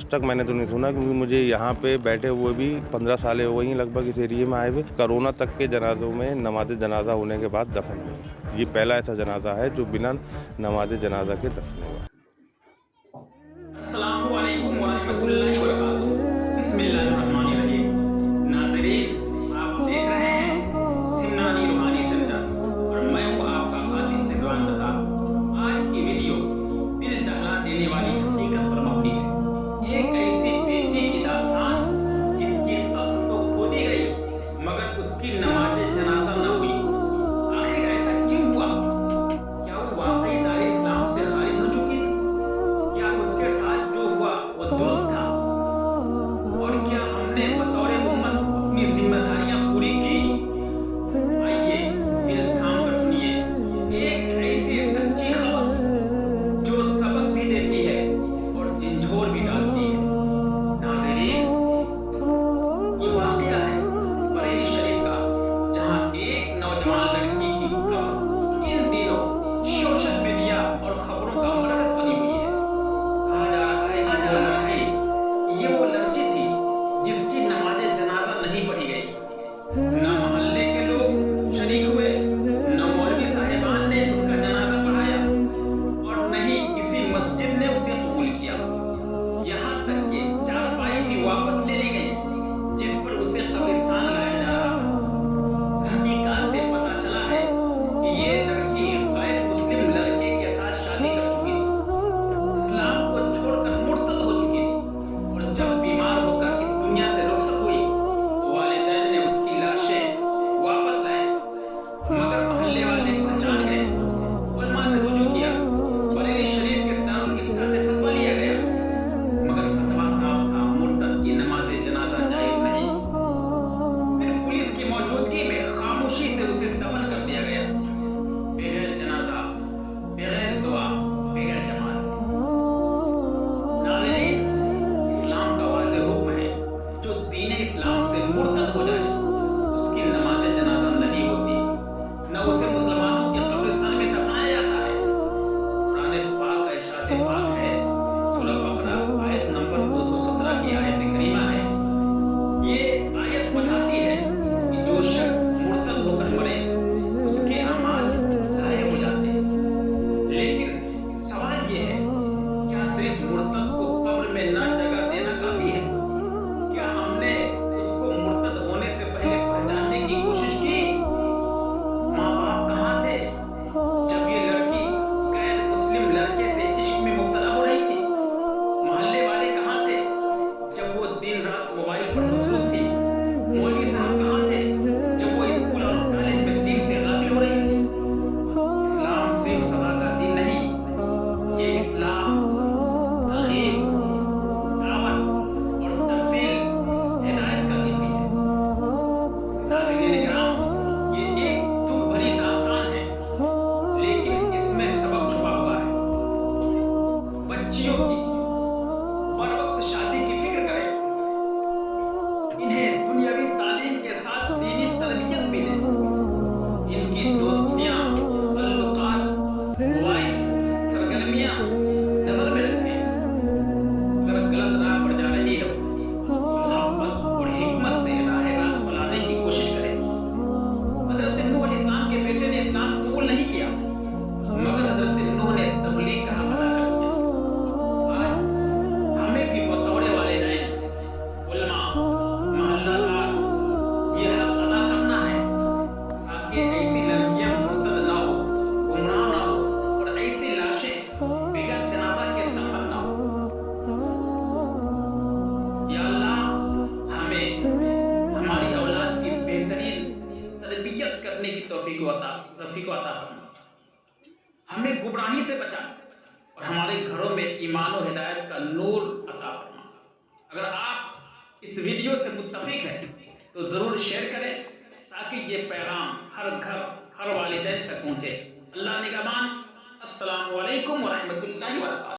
आज तक मैंने तो नहीं सुना, क्योंकि मुझे यहाँ पे बैठे हुए भी 15 साल हो गई हैं लगभग इस एरिए में आए हुए। कोरोना तक के जनाजों में नमाज जनाजा होने के बाद दफन हुए। ये पहला ऐसा जनाजा है जो बिना नमाज जनाजा के दफन हुआ। अस्सलामु अलैकुम वरहमतुल्लाहि वबरकातुहू। बिस्मिल्लाहिर्रहमानिर्रहीम। नाज़रीन, आप देख रहे हैं सिमनानी रूहानी सेंटर और मैं हूँ आपका खातिन रिजवान रज़ा। आज की वीडियो दिल दहला देने वाली हकीकत पर मबनी है। एक ऐसी बेटी की दास्तान जिसकी कब्र तो खोदी गई मगर उसकी नमाज जनाजा न हुई। आखिर ऐसा क्यों हुआ? क्या वो वाकई दार इस्लाम से खारिज हो चुकी थी? क्या उसके साथ जो हुआ वो दुरुस्त था? और क्या हमने बतौर उम्मत अपनी जिम्मेदारियां पूरी की? आइए दिल थाम कर सुनिए एक ऐसी सच्ची खबर जो सबक भी देती है और झंझोर भी डालती है। नाज़रीन, ये वाकया है बरेली शरीफ का, जहां एक नौजवान लड़की की कब्र इन दिनों सोशल मीडिया और खबरों का मरकज बनी हुई है। कहा जा रहा है कि वो लड़की, ये वो लड़की थी जिसकी नमाज जनाजा नहीं पढ़ी गई। न मोहल्ले के लोग शरीक हुए, न मौलवी साहिबान ने उसका जनाजा पढ़ाया और न ही किसी मस्जिद ने उसे कबूल किया। यहाँ तक कि चारपाई भी वापस ले ली गई जिस पर उसे कब्रिस्तान लाया जा रहा था। हकीकत से पता चला है कि ये लड़की गैर मुस्लिम लड़के के साथ शादी कर चुकी थी, इस्लाम को छोड़कर मुर्तद हो चुकी थी और जब बीमार होकर इस दुनिया से रुखसत हुई तो वालिदैन ने उसकी लाशें वापस लाए, मगर मोहल्ले वाले पहचान गए। उलमा से रुजू किया, बरेली शरीफ के दारुल इफ्ता से फतवा लिया गया, मगर फतवा साफ था, मुर्तद की नमाज जनाजा जायज नहीं। फिर पुलिस की मौजूदगी में खामोशी से उसे दफन कर दिया गया, बगैर जनाजा, बगैर दुआ, बगैर जमात। नाज़रीन, इस्लाम का वाज़ेह हुक्म है, जो दीन इस्लाम से मुर्तद हो जाए उसकी नमाज जनाजा नहीं होती, न उसे मुसलमानों के कब्रिस्तान में दफनाया जाता है। कुरान पाक का इरशाद पाक है, सूरह बकरा आयत नंबर 217 की आयत करीमा है। ये आयत बताती है कि जो शख्स मुर्तद होकर मरे उसके अमाल ज़ाया हो जाते हैं। लेकिन सवाल ये है, क्या सिर्फ मुर्तद को कब्र में ना जगह देना काफी है? क्या हमने उसको मुर्तद होने से पहले पहचानने की कोशिश की? माँ बाप कहाँ थे जब ये लड़की गैर मुस्लिम लड़के से इश्क में मुब्तला हो रही थी? मोहल्ले वाले कहाँ थे जब वो दिन रात मोबाइल पर मसरूफ थी? मौलवी साहब कहाँ थे जब वो स्कूल और कॉलेज में दीन से गाफिल हो रही थी? इस्लाम सिर्फ सदा का दिन नहीं, ये इस्लाम, तालीम, दावत और तफसील, हिदायत का दिन भी है। नाज़रीन इकराम, ये एक दुख भरी दास्तान है, लेकिन इसमें सबक छुपा हुआ है। बच्चियों की बर वक्त शादी की फिक्र करें, इन्हें दुनियावी तालीम के साथ दीनी तरबियत भी दें। इनकी दोस्तियां, ताल्लुकात, मोबाइल, सरगर्मियां नजर में रखें। अगर गलत राह पर जा रही हो तो मोहब्बत और हिकमत से राह रास्त बनाने की कोशिश करें। हज़रत नूह अलैहिस्सलाम के बेटे ने इस्लाम कबूल नहीं किया, मगर हज़रत नूह ने तबलीग का हक अदा कर दिया। आज हमें भी बतौर वालिदैन, उलमा, मोहल्लादार ये हक अदा करना है ताकि ऐसी लड़कियां मुर्तद ना हो, गुमराह ना हो और ऐसी लाशें बगैर जनाजा के दफन ना हो। या अल्लाह, हमें हमारी औलाद की बेहतरीन तरबियत करने की तौफीक अता फरमा। हमें गुमराही से बचा और हमारे घरों में ईमान और हिदायत का नूर अता फरमा। अगर आप इस वीडियो से मुत्तफिक हैं तो ज़रूर शेयर करें ताकि ये पैगाम हर घर, हर वालिदैन तक पहुँचे। अल्लाह निगहबान। अस्सलामु अलैकुम वरहमतुल्लाहि वबरकातुहू।